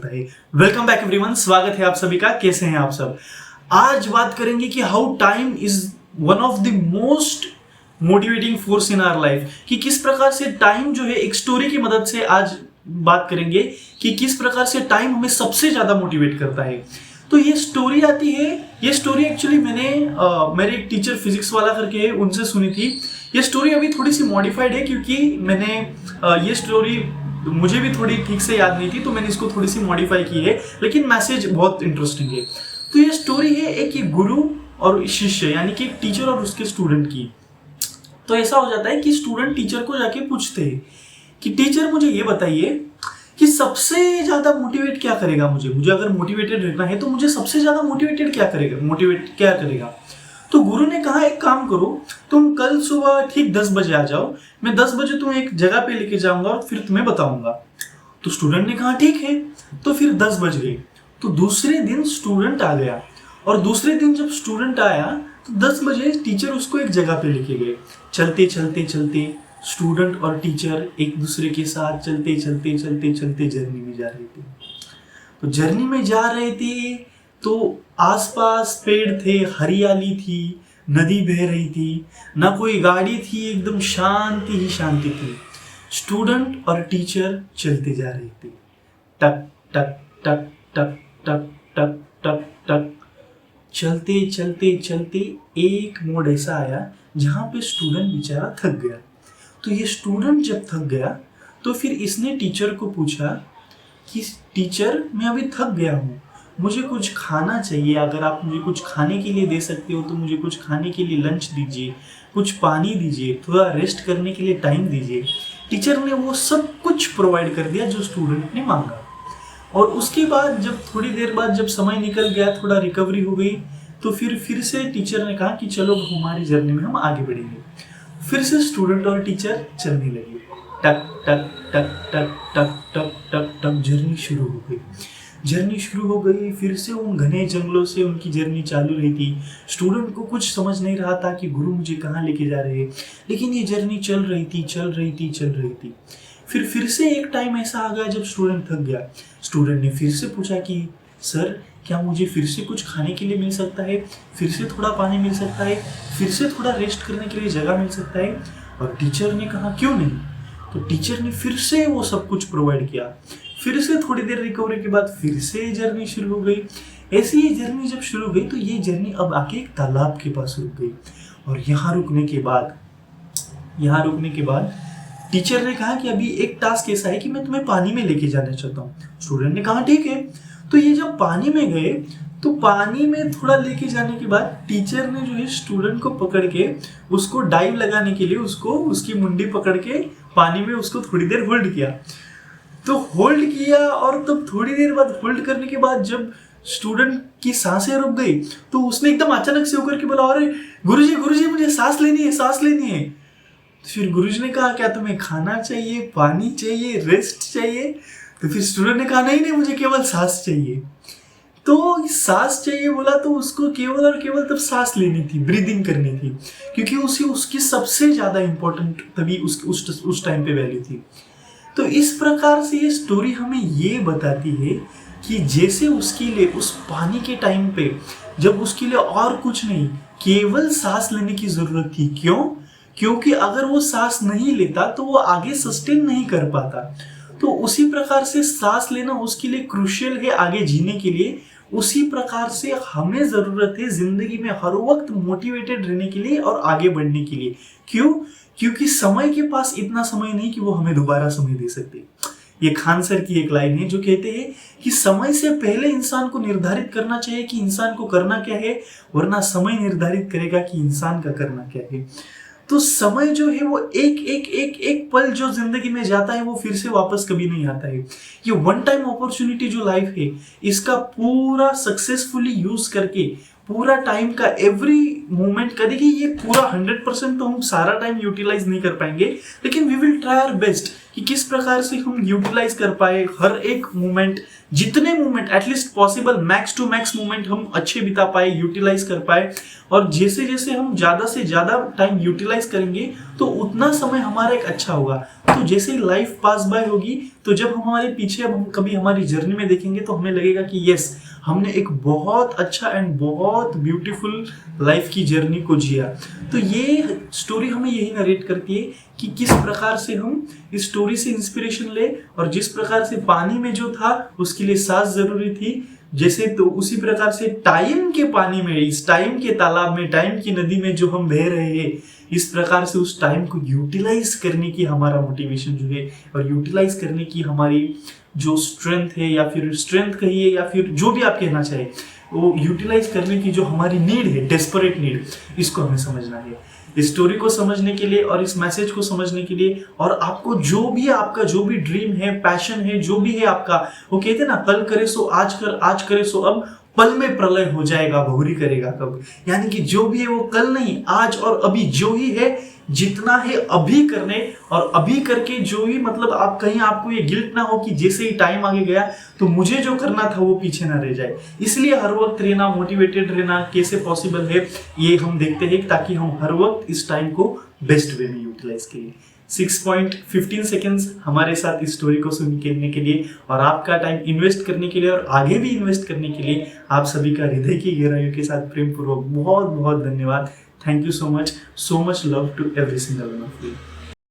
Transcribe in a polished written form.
करता है। Welcome back everyone, स्वागत है आप सभी का। कैसे हैं आप सब? आज बात करेंगे कि how time is one of the most motivating force in our life, कि किस प्रकार से टाइम जो है एक स्टोरी की मदद से आज बात करेंगे कि किस प्रकार से टाइम हमें सबसे ज्यादा मोटिवेट करता है। तो ये स्टोरी आती है, ये स्टोरी एक्चुअली मैंने मेरे एक टीचर फिजिक्स वाला करके है उनसे सुनी थी। ये स्टोरी अभी थोड़ी सी मॉडिफाइड है क्योंकि मैंने ये स्टोरी मुझे भी थोड़ी ठीक से याद नहीं थी, तो मैंने इसको थोड़ी सी मॉडिफाई की है, लेकिन मैसेज बहुत इंटरेस्टिंग है। तो ये स्टोरी है एक गुरु और शिष्य, यानी कि एक टीचर और उसके स्टूडेंट की। तो ऐसा हो जाता है कि स्टूडेंट टीचर को जाके पूछते हैं कि टीचर मुझे ये बताइए कि सबसे ज्यादा मोटिवेट क्या करेगा मुझे अगर मोटिवेटेड रहना है तो मुझे सबसे ज्यादा मोटिवेट क्या करेगा। तो गुरु ने कहा एक काम करो, तुम कल सुबह ठीक 10 बजे आ जाओ, मैं 10 बजे तुम्हें एक जगह पे लेके जाऊंगा और फिर तुम्हें बताऊंगा। तो स्टूडेंट ने कहा ठीक है। तो फिर 10 बज गए। तो दूसरे दिन स्टूडेंट आ गया, और दूसरे दिन जब स्टूडेंट आया तो 10 बजे टीचर उसको एक जगह पे लेके गए। चलते चलते चलते स्टूडेंट और टीचर एक दूसरे के साथ चलते चलते चलते चलते जर्नी में जा रहे थे। तो जर्नी में जा रहे थे तो आसपास पेड़ थे, हरियाली थी, नदी बह रही थी, ना कोई गाड़ी थी, एकदम शांति ही शांति थी। स्टूडेंट और टीचर चलते जा रहे थे, टक टक टक टक टक टक टक टक। चलते चलते चलते एक मोड़ ऐसा आया जहां पे स्टूडेंट बेचारा थक गया। तो ये स्टूडेंट जब थक गया तो फिर इसने टीचर को पूछा कि टीचर मैं अभी थक गया हूँ, मुझे कुछ खाना चाहिए, अगर आप मुझे कुछ खाने के लिए दे सकते हो तो मुझे कुछ खाने के लिए लंच दीजिए, कुछ पानी दीजिए, थोड़ा रेस्ट करने के लिए टाइम दीजिए। टीचर ने वो सब कुछ प्रोवाइड कर दिया जो स्टूडेंट ने मांगा। और उसके बाद जब थोड़ी देर बाद जब समय निकल गया, थोड़ा रिकवरी हो गई, तो फिर से टीचर ने कहा कि चलो हमारी जर्नी में हम आगे बढ़ेंगे। फिर से स्टूडेंट और टीचर चलने लगे, टक टक टक टक टक टक टक टक। जर्नी शुरू हो गई। फिर से उन घने जंगलों से उनकी जर्नी चालू रही थी। स्टूडेंट को कुछ समझ नहीं रहा था कि गुरु मुझे कहाँ लेके जा रहे हैं, लेकिन ये जर्नी चल रही थी। फिर से एक टाइम ऐसा आ गया जब स्टूडेंट थक गया। स्टूडेंट ने फिर से पूछा कि सर क्या मुझे फिर से कुछ खाने के लिए मिल सकता है, फिर से थोड़ा पानी मिल सकता है, फिर से थोड़ा रेस्ट करने के लिए जगह मिल सकता है? और टीचर ने कहा क्यों नहीं। तो टीचर ने फिर से वो सब कुछ प्रोवाइड किया। फिर से थोड़ी देर रिकवरी के बाद फिर से जर्नी शुरू हो गई। ऐसी ये जर्नी जब शुरू हो गई तो ये जर्नी अब आके एक तालाब के पास रुक गई। और यहाँ रुकने के बाद टीचर ने कहा कि अभी एक टास्क ऐसा है कि मैं तुम्हें पानी में लेके जाना चाहता हूँ। स्टूडेंट ने कहा ठीक है। तो ये जब पानी में गए तो पानी में थोड़ा लेके जाने के बाद टीचर ने जो है स्टूडेंट को पकड़ के उसको डाइव लगाने के लिए उसको उसकी मुंडी पकड़ के पानी में उसको थोड़ी देर होल्ड किया। तो होल्ड किया और तब थोड़ी देर बाद होल्ड करने के बाद जब स्टूडेंट की सांसें रुक गई तो उसने एकदम अचानक से होकर के बोला, अरे गुरुजी मुझे सांस लेनी है। तो फिर गुरुजी ने कहा क्या तुम्हें खाना चाहिए, पानी चाहिए, रेस्ट चाहिए? तो फिर स्टूडेंट ने कहा नहीं मुझे केवल सांस चाहिए। तो सांस चाहिए बोला तो उसको केवल और केवल तब सांस लेनी थी, ब्रीदिंग करनी थी, क्योंकि उसकी सबसे ज्यादा इंपॉर्टेंट तभी उस टाइम पे वैल्यू थी। तो इस प्रकार से ये स्टोरी हमें ये बताती है कि जैसे उसके लिए उस पानी के टाइम पे जब उसके लिए और कुछ नहीं केवल सांस लेने की जरूरत थी। क्योंकि अगर वो सांस नहीं लेता तो वो आगे सस्टेन नहीं कर पाता। तो उसी प्रकार से सांस लेना उसके लिए क्रूशियल है आगे जीने के लिए। उसी प्रकार से हमें जरूरत है जिंदगी में हर वक्त मोटिवेटेड रहने के लिए और आगे बढ़ने के लिए। क्योंकि समय के पास इतना समय नहीं कि वो हमें दोबारा समय दे सकते। ये खान सर की एक लाइन है जो कहते हैं कि समय से पहले इंसान को निर्धारित करना चाहिए कि इंसान को करना क्या है, वरना समय निर्धारित करेगा कि इंसान का करना क्या है। तो समय जो है वो एक पल जो जिंदगी में जाता है वो फिर से वापस कभी नहीं आता है। ये वन टाइम अपॉर्चुनिटी जो लाइफ है, इसका पूरा सक्सेसफुली यूज करके पूरा टाइम का एवरी मोमेंट करेगी। ये पूरा 100% तो हम सारा टाइम यूटिलाइज नहीं कर पाएंगे, लेकिन we will try our best कि किस प्रकार से हम यूटिलाइज कर पाए हर एक मोमेंट जितने moment at least possible max to max moment हम अच्छे बिता पाए, यूटिलाइज कर पाए। और जैसे जैसे हम ज्यादा से ज्यादा टाइम यूटिलाइज करेंगे तो उतना समय हमारा एक अच्छा होगा। तो जैसे ही लाइफ पास बाय होगी तो जब हमारे पीछे अब हम कभी हमारी जर्नी में देखेंगे तो हमें लगेगा कि यस, हमने एक बहुत अच्छा एंड बहुत ब्यूटीफुल लाइफ की जर्नी को जिया। तो ये स्टोरी हमें यही नरेट करती है कि किस प्रकार से हम इस स्टोरी से इंस्पिरेशन ले, और जिस प्रकार से पानी में जो था उसके लिए सांस जरूरी थी, जैसे तो उसी प्रकार से टाइम के पानी में, इस टाइम के तालाब में, टाइम की नदी में जो हम बह रहे हैं, इस प्रकार से उस टाइम को यूटिलाइज करने की हमारा मोटिवेशन जो है, और यूटिलाइज करने की हमारी जो स्ट्रेंथ है, या फिर स्ट्रेंथ कहिए या फिर जो भी आप कहना चाहे, वो यूटिलाइज करने की जो हमारी नीड है, डेस्परेट नीड, इसको हमें समझना है। इस स्टोरी को समझने के लिए और इस मैसेज को समझने के लिए, और आपको जो भी आपका जो भी ड्रीम है, पैशन है, जो भी है आपका, वो कहते हैं ना, कल करे सो आज कर, आज करे सो अब, पल में प्रलय हो जाएगा भौरी करेगा कब। यानी कि जो भी है वो कल नहीं, आज और अभी जो ही है, जितना है अभी करने, और अभी करके जो ही, मतलब आप कहीं आपको ये गिल्ट ना हो कि जैसे ही टाइम आगे गया तो मुझे जो करना था वो पीछे ना रह जाए। इसलिए हर वक्त रहना, मोटिवेटेड रहना कैसे पॉसिबल है ये हम देखते हैं, ताकि हम हर वक्त इस टाइम को बेस्ट वे में यूटिलाइज करें। 6.15 सेकेंड्स हमारे साथ इस स्टोरी को सुनने के लिए और आपका टाइम इन्वेस्ट करने के लिए और आगे भी इन्वेस्ट करने के लिए आप सभी का हृदय की गहराइयों के साथ प्रेम पूर्वक बहुत बहुत धन्यवाद। Thank you so much love to every single one of you.